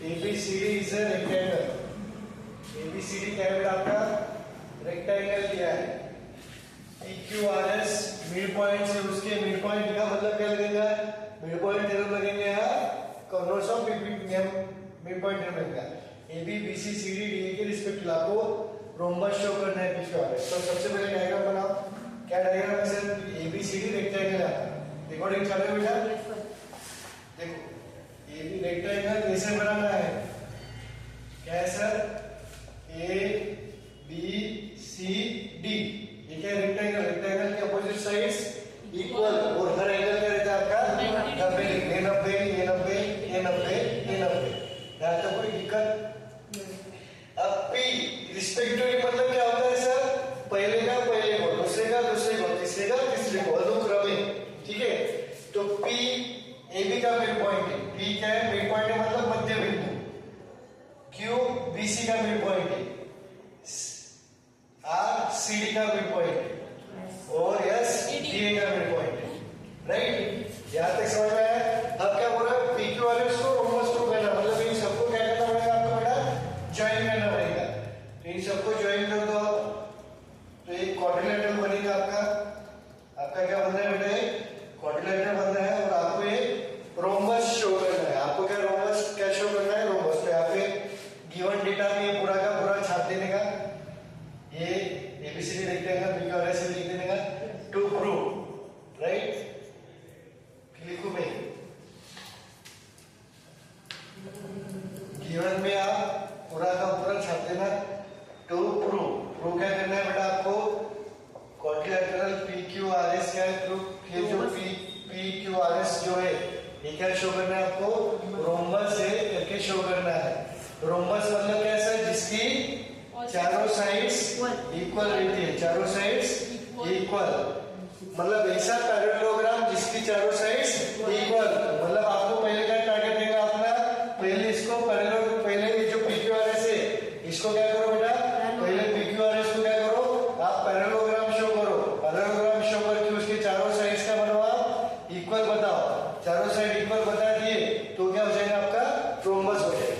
ABCD is a rectangle. ABCD क्या है आपका? रेक्टेंगल दिया है। PQRS मिड पॉइंट से उसके मिड पॉइंट का मतलब क्या लगेगा? मिड पॉइंट थ्योरम लगेंगे या corners of mid point theorem लगेगा। AB BC CD DA के रिस्पेक्टिव आपको रोम्बस शो करना है PQRS। तो सबसे पहले डायग्राम बनाओ। क्या डायग्राम है सर? ABCD रेक्टेंगल है। रिकॉर्डिंग चालू है बेटा? देखो AB रेक्टेंगल कैसे बनाना है? क्या है sir? A B C D। ये क्या रेक्टेंगल? रेक्टेंगल के अपोजिट साइड्स इक्वल और हर एंगल क्या रहता है आपका? 90 ये 90 ये 90 ये 90 ये 90। यहाँ तक कोई दिक्कत? अब P रिस्पेक्टिवली मतलब क्या होता है सर? पहले का पहले को, दूसरे का दूसरे को, तीसरे का तीसरे को, अनुक्रमिक। ठीक है, तो P AB का मिड पॉइंट है। P क्या है? मिड पॉइंट है मतलब मध्य बिंदु। Q BC का मिड पॉइंट है। R CD का मिड पॉइंट है और S DA का मिड पॉइंट है। राइट, यहां तक समझ में आया? अब क्या बोल रहा है? PQRS को रोम्बस को करना मतलब इन सबको क्या करना पड़ेगा आपको बेटा? ज्वाइन करना पड़ेगा। तो इन सबको ज्वाइन कर दो आप, तो एक क्वाड्रिलेटरल बनेगा आपका। आपका क्या बन रहा है बेटा? क्वाड्रिलेटरल बन रहा है और आपको ये रोम्बस शो करना है। आपको क्या रोम्बस क्या शो करना है? रोम्बस। तो यहाँ पे गिवन डेटा में पूरा का पूरा छाप देने का, ये ABCD रेक्टेंगल PQRS से लिख देने का। टू प्रूव, राइट, लिखो मैं गिवन में आप पूरा का पूरा छाप देना। टू प्रूव, प्रूव क्या करना है बेटा आपको? क्वाड्रिलेटरल PQRS क्या है? प्रूव ये जो PQRS जो है ये क्या शो करना है आपको? रोम्बस है करके शो करना है। रोम्बस मतलब कैसा है? जिसकी चारों साइड्स इक्वल रहती है। चारों साइड्स इक्वल मतलब ऐसा पैरेललोग्राम जिसकी चारों साइड्स इक्वल। मतलब आपको पहले क्या टारगेट देगा अपना? पहले इसको पैरेलल, पहले ये जो PQRS है इसको क्या करो बेटा? पहले PQRS को क्या करो? आप पैरेललोग्राम शो करो। पैरेललोग्राम शो करके उसके चारों साइड्स का बनवाओ, इक्वल बताओ। चारों साइड इक्वल बता दिए तो क्या हो जाएगा? आपका रोम्बस हो जाएगा।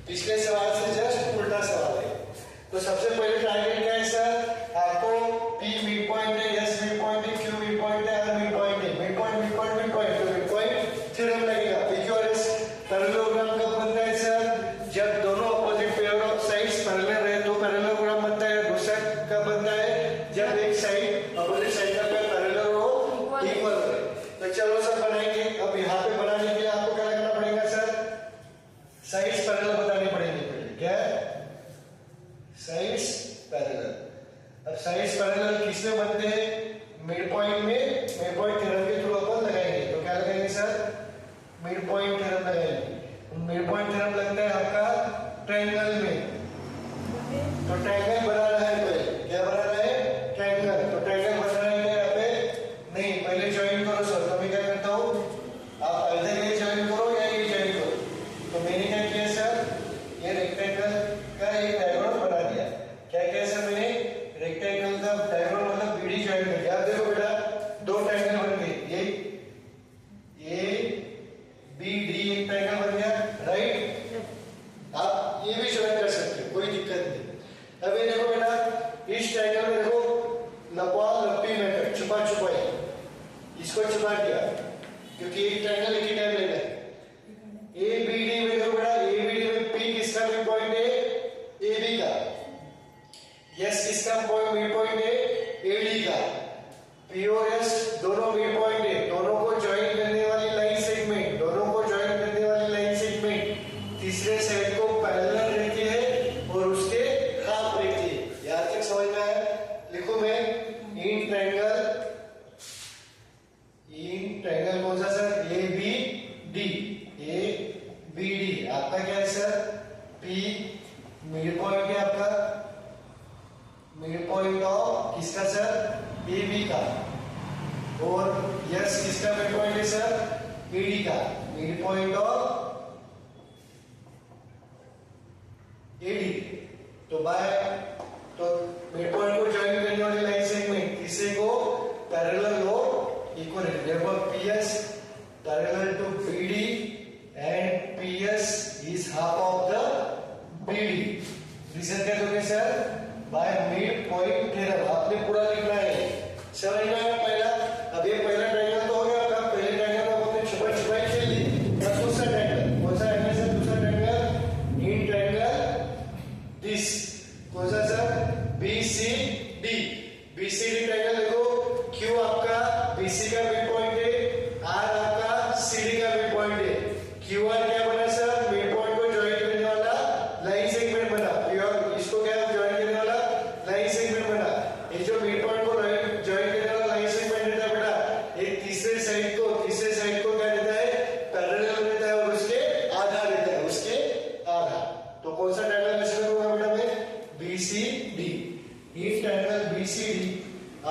पिछले सवाल से जस्ट उल्टा सवाल है। तो सबसे पहले टारगेट क्या है सर? आपको P मिड पॉइंट है, S मिड पॉइंट है, Q मिड पॉइंट है, R मिड पॉइंट है। Mid point mid point mid point, तो मिड पॉइंट थ्योरम लगेगा। PQRS पैरेललोग्राम कब बनता है सर? जब दोनों opposite pair of sides parallel रहे तो पैरेललोग्राम बनता है। दूसरा कब बनता है? जब एक साइड अपोजिट साइड का पेयर पैरेलल हो, इक्वल हो। तो चलो सर बनाएंगे। अब यहाँ पे बनाने के लिए आपको क्या करना पड़ेगा सर? साइड्स पैरेलल बताने पड़ेंगे। क्या? Sides parallel. अब साइड्स पैरेलल किसमें बनते हैं? मिड पॉइंट में। मिड पॉइंट थ्योरम के थ्रू अपन लगाएंगे। तो क्या लगाएंगे सर? मिड पॉइंट थ्योरम लगाएंगे। मिड पॉइंट थ्योरम लगता है आपका ट्रायंगल में। तो ट्रायंगल बनाना है पहले। क्या बनाना है? ट्रायंगल। तो ट्रायंगल बनाना है यहाँ पे? नहीं, पहले ज्वाइन करो सर। तो मैं क्या करता हूँ, आप इधर ये ज्वाइन करो या ये ज्वाइन करो। तो मैंने क्या किया सर? ये रेक्टेंगल का एक डायग्राम बना दिया। क्या किया सर मैंने? रेक्टेंगल का डायग्राम मतलब BD ज्वाइन कर दिया। देखो बेटा दो ट्रायंगल बन गए। ये BD एक ट्रायंगल बन गया, राइट। आप ये भी ज्वाइन कर सकते हो, कोई दिक्कत नहीं। अब ये देखो बेटा, इस ट्रायंगल में देखो लपा लपी मेथड, छुपा छुपाई, इसको छुपा दिया क्योंकि एक ट्रायंगल एक ही टाइम लेना है। ABD में देखो बेटा, ABD में P किसका मिड पॉइंट है? AB का। S किसका मिड पॉइंट है? AD का। P और S दोनों मिड पॉइंट है। दोनों को ज्वाइन करने वाली लाइन सेगमेंट, दोनों को ज्वाइन करने वाली लाइन सेगमेंट तीसरे साइड को पैरेलल रहती है और उसके हाफ रहती है। यहां तक समझ में आया? लिखो मैं इन ट्रायंगल कौन सा सर? ABD। ABD आपका क्या है सर? P मिड पॉइंट है आपका, मिड पॉइंट ऑफ किसका सर? AB का। और S किसका मिड पॉइंट है सर? AD का। Mid point of AD। तो मिड पॉइंट को ज्वाइन करने वाली लाइन सेगमेंट तीसरे को पैरेलल हो, इक्वल है। therefore PS parallel to BD and PS is half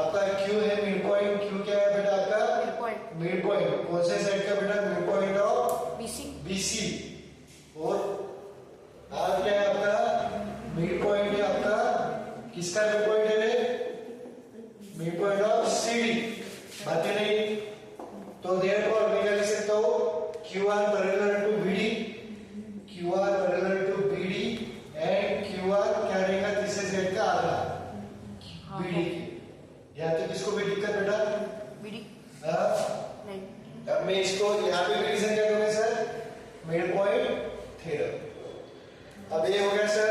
आपका क्यू है मिड पॉइंट। क्यू क्या है बेटा आपका? Mid point. कौन से साइड का बेटा? Mid point of BC. और आर क्या है आपका? मिड पॉइंट है आपका किसका मिड पॉइंट है रे? Mid point of CD. बातें नहीं तो देयरफॉर मैं क्या लिख सकता हूं? QR parallel to BD, QR parallel to BD and QR क्या रहेगा? तीसरे साइड का आधा BD की। यहाँ तक किसको भी दिक्कत बेटा? BD नहीं। अब मैं इसको यहाँ पे रीजन क्या दूंगा सर? Mid point theorem. अब ये हो गया सर,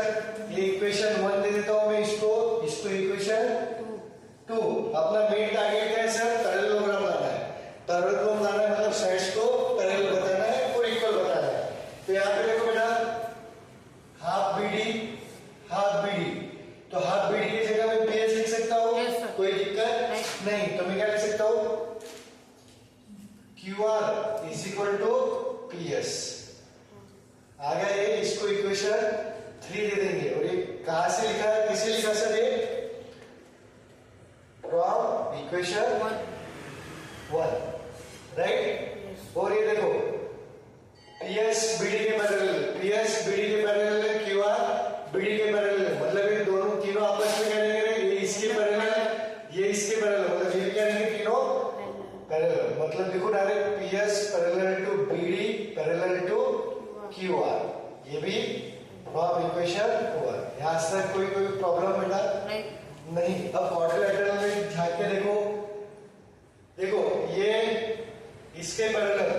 ये इक्वेशन 1 दे देता हूं मैं इसको इक्वेशन 2। अपना मेन टारगेट क्या है सर? पैरेललोग्राम लाना है। पैरेललोग्राम लाना है मतलब साइड्स को पैरेलल बताना है और इक्वल बताना है। तो यहाँ पे देखो बेटा हाफ BD हाफ BD, तो हाफ BD की जगह मैं PS लिख सकता हूँ। yes, कोई दिक्कत नहीं। तो मैं क्या लिख सकता हूँ? QR is equal to PS। आ गया ये। इसको इक्वेशन 3 दे देंगे। और ये कहां से लिखा है? किसे लिखा सर? ये फ्रॉम इक्वेशन 1 राइट। और ये देखो PS BD के पैरेलल, PS BD के पैरेलल है, QR BD के पैरेलल है। मतलब ये दोनों तीनों आपस में क्या रहेंगे? ये इसके पैरेलल, ये इसके पैरेलल, मतलब ये क्या रहेंगे? तीनों पैरेलल। मतलब देखो direct PS parallel to BD parallel to QR। ये भी फ्रॉम इक्वेशन 1। यहां से कोई प्रॉब्लम बेटा? नहीं। अब क्वाड्रिलेटरल में झांक के देखो, देखो ये इसके पैरेलल,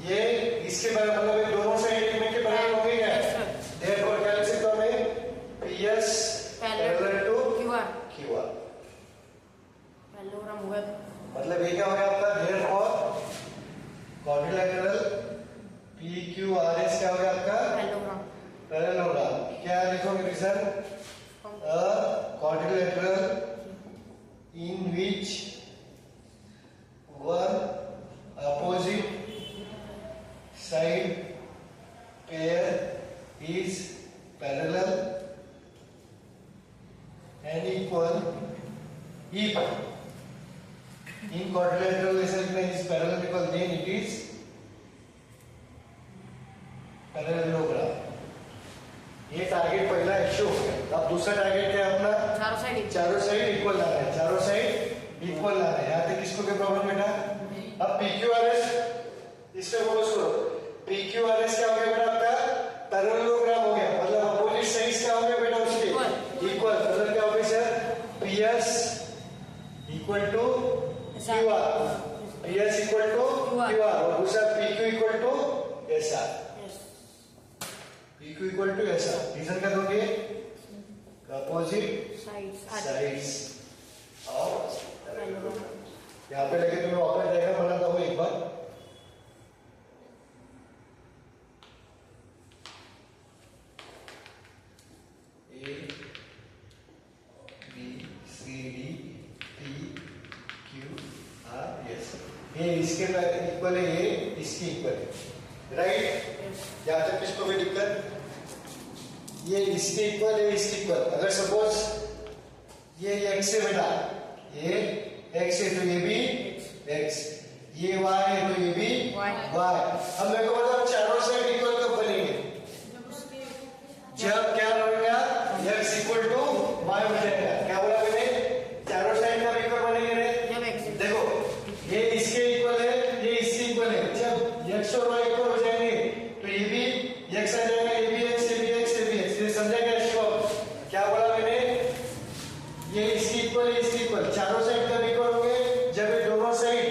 ये इसके पैरेलल, मतलब ये दोनों साइड एलिमेंट के पैरेलल होंगे क्या? देयरफॉर क्या लिख सकता हूं मैं? PS parallel to QR। Parallelogram हुआ। मतलब ये क्या हो गया आपका? देयरफॉर क्वाड्रिलेटरल PQRS क्या हो गया आपका? पैरेललोग्राम। क्या लिखोगे reason? quadrilateral in which one opposite side pair is parallel and equal if in quadrilateral is parallel equal, then it is parallelogram. ये टारगेट पहला इश्यू हो गया। अब दूसरा टारगेट क्या है अपना? चारों साइड इक्वल लाना है। चारों साइड इक्वल लाना है। यहाँ तक किसको क्या प्रॉब्लम बेटा? अब PQRS इससे बोलो सुनो, PQRS क्या हो गया बेटा आपका? पैरेललोग्राम हो गया। मतलब अपोजिट साइड्स क्या हो गया बेटा उसके? इक्वल। मतलब क्या हो गया sir? PS equal to QR, PS equal to QR और दूसरा PQ equal to SR। PQ equal to ऐसा। रीजन क्या दोगे? Opposite sides of parallelogram. यहाँ पे लेके तुम्हें वापस जाएगा, बनाता हूँ एक बार। A B C D P Q R S। ये इसके इक्वल है, ये इसके इक्वल है राइट। यहाँ तक किसको भी दिक्कत? ये इसके इक्वल है, इसके इक्वल। अगर सपोज ये x है बेटा, ये x है तो ये भी x, ये y है तो ये भी y। अब मेरे को बताओ चारों साइड इक्वल कब बनेंगे? जब क्या बनेगा? x इक्वल टू y हो जाएगा। क्या बोला मैंने? चारों साइड कब इक्वल बनेंगे? देखो ये इसके इक्वल है, ये इसके इक्वल है। जब x और y इक्वल हो जाएंगे तो ये भी x आ जाएगा, ये भी x, ये भी x, ये भी x। ये समझा क्या इसको? क्या बोला मैंने? ये इसकी इक्वल है, इसकी इक्वल। चारों साइड कब इक्वल होंगे? जब ये दोनों साइड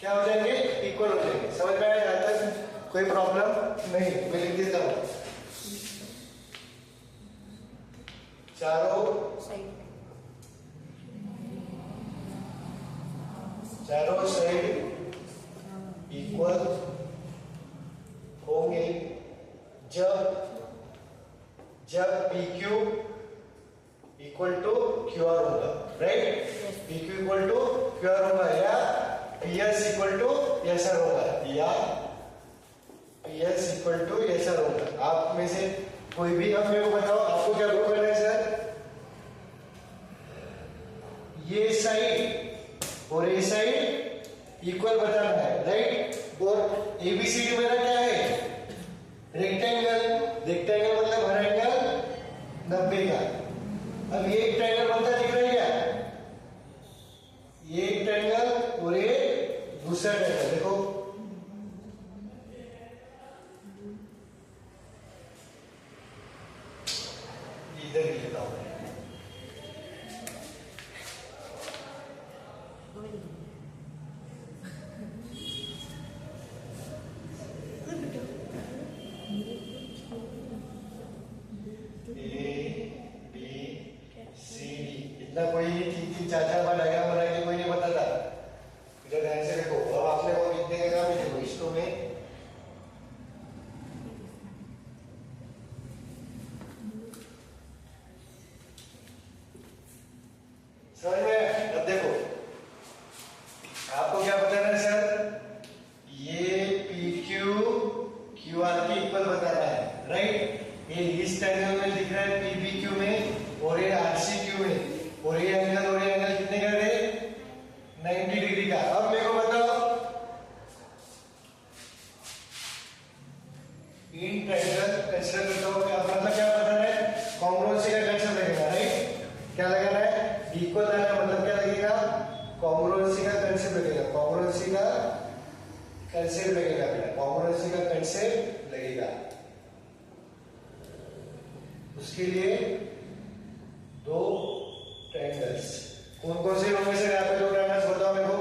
क्या हो जाएंगे? इक्वल हो जाएंगे। समझ में आया? यहाँ तक कोई प्रॉब्लम नहीं। मैं लिख देता हूँ चारों साइड इक्वल होंगे जब PQ इक्वल टू QR होगा right. PQ equal to QR होगा या PS इक्वल टू SR होगा, या PS इक्वल टू SR होगा। आप में से कोई भी अब मेरे को बताओ, आपको क्या प्रूव करना है सर? ये साइड और ये साइड इक्वल बताना है, राइट। और एबीसीडी मेरा क्या है, रेक्टेंगल। रेक्टेंगल मतलब हर एंगल 90 का। अब ये एक ट्रायंगल बनता दिख रहा है क्या, ये एक ट्रायंगल और ये दूसरा ट्रायंगल। देखो इधर लिखता हूं इतना। कोई 3-4 बार डायग्राम बना के कोई नहीं बताता। इधर ध्यान से देखो। अब आपने वो लिखने का काम है, देखो इसको में समझ में। अब देखो आपको क्या बताना है सर, ये PQ QR के इक्वल बताना है, राइट। ये इस ट्रायंगल में दिख रहा है PBQ में और ये RCQ में, और ये एंगल कितने का है, 90 डिग्री का। अब मेरे को बताओ इन ट्रायंगल कंसीडर करता हूं, मतलब क्या बताना है, कॉन्ग्रुएंसी का कंसेप्ट लगेगा, राइट। क्या लगाना है, इक्वल लाना, मतलब क्या लगेगा, कॉन्ग्रुएंसी का कंसेप्ट लगेगा। कॉन्ग्रुएंसी का कंसेप्ट लगेगा बेटा, कॉन्ग्रुएंसी का कंसेप्ट लगेगा। उसके लिए दो ट्रायंगल्स, कौन कौन से होंगे सर यहाँ पे दो ट्रायंगल्स, बताओ मेरे को।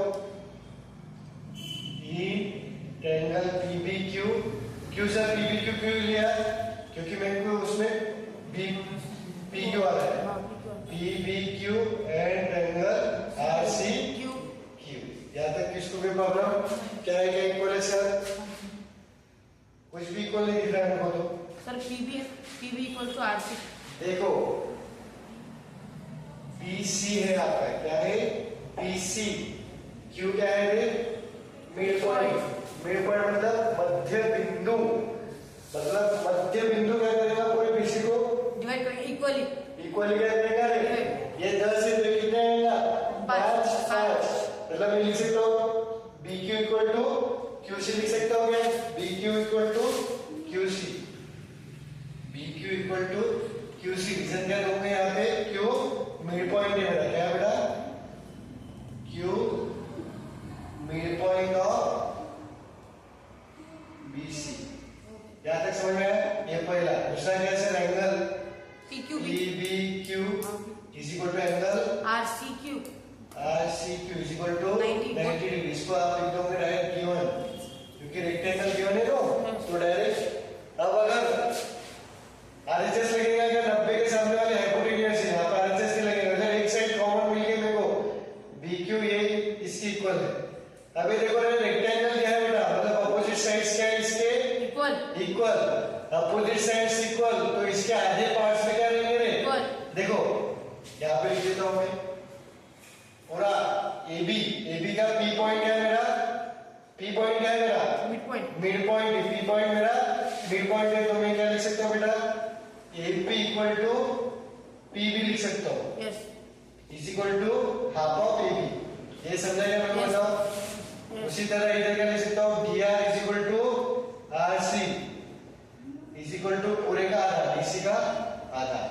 ई ट्रायंगल PBQ, क्यों सर PBQ क्यों लिया, क्योंकि मेरे को उसमें PQ आ रहा है, PBQ एंड ट्रायंगल RCQ। यहाँ तक किसको भी प्रॉब्लम, क्या है, क्या इक्वल है सर, कुछ भी इक्वल नहीं दिख रहा है मेरे को तो sir. PB equal to RC। देखो PC है आपका, क्या है PC, Q क्या है रे, मिड पॉइंट। मिड पॉइंट मतलब मध्य बिंदु, मतलब मध्य बिंदु क्या करेगा, पूरे PC को डिवाइड कर इक्वली क्या करेगा रे, ये 10 से कितने आएगा, 5। मतलब मैं लिख सकता हूँ BQ इक्वल टू QC, लिख सकता हूँ क्या, BQ equal to QC, BQ equal to QC। Reason क्या दूंगा यहाँ पे, Q मिड पॉइंट है मेरा, क्या बेटा, Q mid point of BC। यहाँ तक समझ में आया, ये पहला। दूसरा क्या है, angle PBQ is equal to angle RCQ is equal to 90 degree. इसको आप लिख दोगे डायरेक्ट गिवन, क्योंकि रेक्टेंगल गिवन है तो डायरेक्ट। अब अगर RHS लगेगा क्या, 90 के सामने वाले हाइपोटेन्यूज है, यहाँ पर RHS नहीं लगेगा। अगर एक साइड कॉमन मिल गई मेरे को, BQ ये इसकी इक्वल है। अभी देखो रेक्टेंगल क्या है बेटा, मतलब अपोजिट साइड्स क्या है इसके, इक्वल। अपोजिट साइड्स इक्वल, तो इसके आधे पार्ट्स में क्या रहेंगे रे, देखो यहाँ पे लिख देता हूं मैं पूरा AB का P पॉइंट क्या है मेरा, P पॉइंट क्या है मेरा, मिड पॉइंट। P पॉइंट मेरा मिड पॉइंट है, तो मैं क्या लिख सकता हूँ बेटा, AP इक्वल टू PB लिख सकता हूँ, is equal to half of AB। ये समझा क्या मैं बताऊं। उसी तरह इधर क्या लिख सकता हूँ, DR is equal to RC is equal to पूरे का आधा, DC का आधा।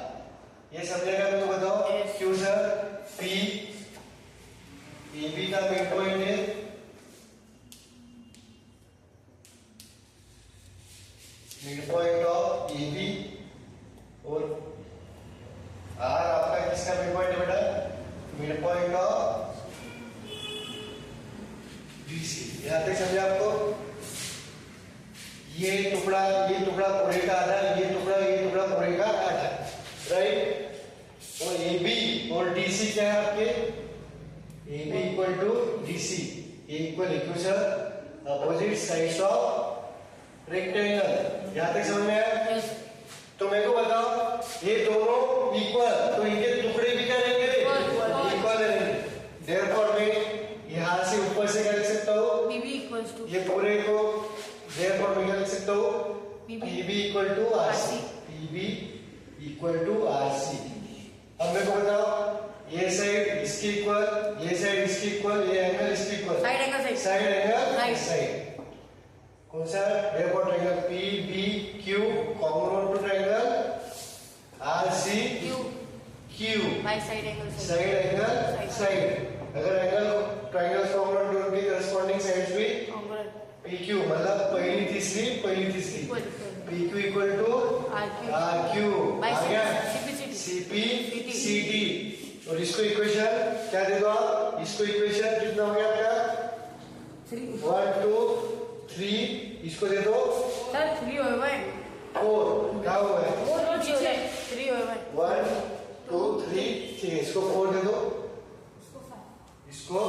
ये समझेगा मेरे को बताओ, क्यों सर, AB का मिड पॉइंट है, मिड पॉइंट ऑफ AB, और R आपका किसका मिड पॉइंट है बेटा, मिड पॉइंट ऑफ BC। यहां तक समझे आपको। ये टुकड़ा पूरे का आधा, ये टुकड़ा पूरे का आधा, राइट। और AB और DC क्या है आपके, AB equal to DC, equal equation opposite sides of rectangle. यहां तक समझ में आया। तो मेरे को बताओ, ये दोनों इक्वल, तो इनके टुकड़े भी क्या रहेंगे, इक्वल रहेंगे। देयरफॉर मैं यहां से ऊपर से क्या लिख सकता हूँ, ये पूरे को, देयरफॉर मैं क्या लिख सकता हूँ, PB equal to RC, PB equal to RC। अब मेरे को बताओ ये साइड इसकी इक्वल, ये साइड इसकी इक्वल, ये एंगल इसकी equal, side angle side, side angle Right. Side. कौन सा? देखो triangle P B Q congruent to triangle R C Q Q, by side angle side angle side. अगर एंगल ट्रायंगल्स कॉन्ग्रुएंट टू उनकी corresponding sides भी P Q, मतलब पहली तीसरी equal P Q equal to R Q by आ गया CP C P C T. और इसको इक्वेशन क्या दे दो आप? इसको इक्वेशन कितना हो गया आपका? 1 2 3, इसको दे दो सर 3 होए भाई 4, क्या हुआ है? 3 होए भाई 1 2 3, ठीक है, इसको 4 दे दो, इसको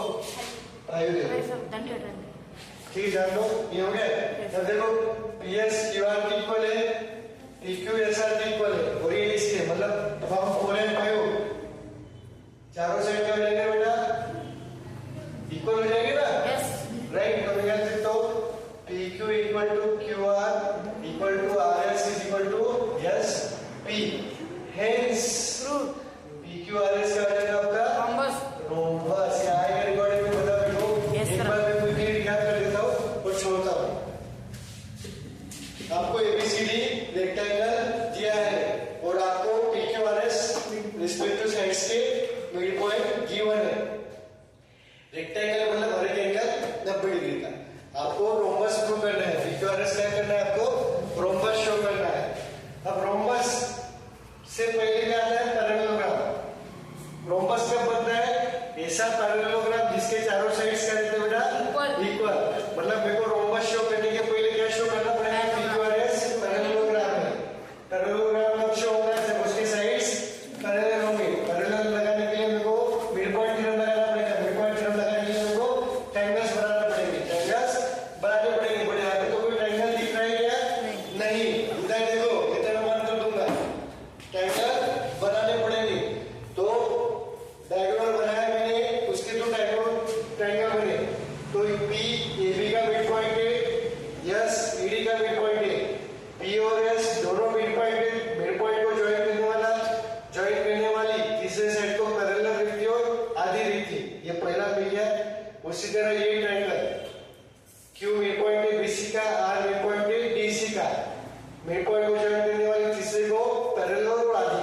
5 दे दो, सब डन कर रहे ठीक है, जान लो ये हो गया। अब देखो पी एस क्यू आर की इक्वल है, पी क्यू एस आर की इक्वल है, और ये इसके मतलब अब हम 4 एंड 5 चारों साइड क्या हो जाएंगे बेटा? इक्वल हो जाएंगे ना? Yes right. तो मैं लिखता हूँ P Q equal to Q R equal to R S is equal to S P, hence true P Q R S क्या हो जाएगा आपका? Rhombus rhombus. ये आएगा रिकॉर्डिंग में, बता बेटो। Yes, एक sir. बार मैं कोई याद कर देता हूँ और छोड़ता हूँ। आपको एबीसीडी रेक्टेंगल दिया है और आपको P Q R S respect two sides के मिड पॉइंट गिवन है। रेक्टेंगल मतलब हर एक एंगल 90 डिग्री का। आपको रोम्बस प्रूव करना है, पी क्यू आर एस क्या करना है? आपको रोम्बस शो करना है। अब रोम्बस से पहले क्या आता है? पैरेललोग्राम। रोम्बस कब बनता है? ऐसा पैरेललोग्राम जिसके चारों साइड्स क्या रहते हैं बेटा? इक्वल। मतलब मेरे को रोम्बस शो करने के पहले क्या शो करना पड़ेगा? P Q R S parallelogram है। पैरेललोग्राम कब शो होगा? जब उसके साइड्स पैरेलल होंगे। पैरेलल लगाने के लिए मेरे को मिड पॉइंट थ्योरम लगाना पड़ेगा। मिड पॉइंट थ्योरम लगाने के लिए मेरे को ट्रायंगल्स बनाना पड़ेंगे। ट्रायंगल्स बनाने पड़ेंगे। बड़े यहाँ पे तो कोई ट्रायंगल दिख रहा है क्या? नहीं। इधर देखो, इधर मैं मान कर दूंगा। ट्रायंगल बनाने पड़ेंगे। तो डायगोनल बनाया मैंने, उसके तो ट्रायंगल बने। तो पी ए बी का मिड पॉइंट है, यस ई डी का मिड पॉइंट है, पी और एस दोनों मिड पॉइंट है। मिड पॉइंट को ज्वाइन करने वाली तीसरे साइड को पैरेलल रखती और आधी रखती। ये पहला मिल गया। उसी तरह ये ट्रायंगल क्यू मिड पॉइंट है बीसी का, आर मिड पॉइंट है डीसी का। मिड पॉइंट को ज्वाइन करने वाली तीसरे को पैरेलल और आधी,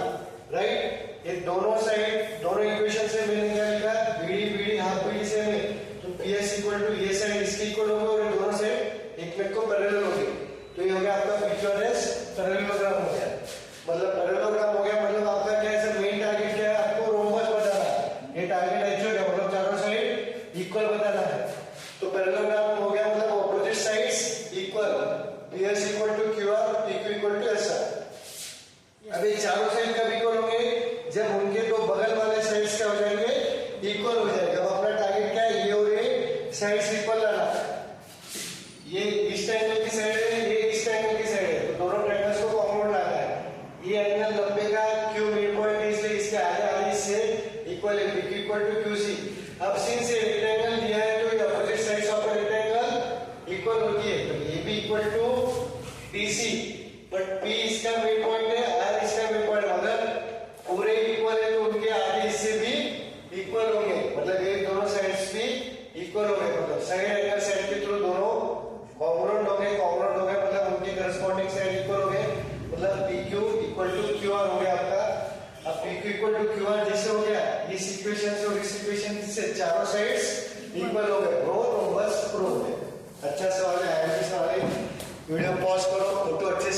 राइट। ये दोनों साइड, दोनों इक्वेशन से मैंने क्या लिखा? बीडी बीडी हाफ बीडी से में, तो पीएस इक्वल टू ये साइड इसकी इक्वल होगा और ये दोनों साइड एक में को पैरेलल होगी। तो ये हो गया आपका P Q R S parallelogram हो गया। मतलब पैरेललोग्राम हो गया, मतलब आपका क्या है? मेन टारगेट क्या है? आपको रोम्बस बताना है। ये टारगेट एक्चुअल है, मतलब चारों साइड इक्वल बताना है। तो पैरेललोग्राम हो गया, मतलब opposite sides equal, PS equal to Q R, P Q equal to S R. अब ये चारों साइड कब इक्वल होंगे? जब उनके दो बगल वाले साइड्स क्या हो जाएंगे? इक्वल हो जाएगा। अब अपना टारगेट क्या है? ये और ये साइड्स इक्वल लाना। ये इस ट्रायंगल की साइड है, ये इस ट्रायंगल की साइड है, तो दोनों ट्रायंगल्स को कॉमन लाना है। ये एंगल 90 का क्यू मिड पॉइंट है, इसलिए इसके आधे आधे इससे इक्वल है, P Q equal to Q C. अब सिंस ये रेक्टेंगल दिया है तो ये opposite sides of rectangle equal होती है, तो ये भी equal to DC. But P इसका मिड पॉइंट है, आर इसका मिड पॉइंट, अगर पूरे इक्वल है तो उनके आधे हिस्से भी इक्वल होंगे, मतलब ये दोनों साइड्स भी इक्वल होंगे। मतलब साइड एंगल साइड के थ्रू दोनों कॉन्ग्रुएंट हो गए, मतलब उनके करस्पॉन्डिंग साइड इक्वल हो गए, मतलब P Q equal to Q R हो गया आपका। अब P Q equal to Q R जैसे हो गया, इस इक्वेशन से और इस इक्वेशन से चारों साइड्स इक्वल हो गए, रो रोम्बस प्रूव है। अच्छा सवाल है, आईएमपी सवाल है। वीडियो पॉज करो, फोटो अच्छे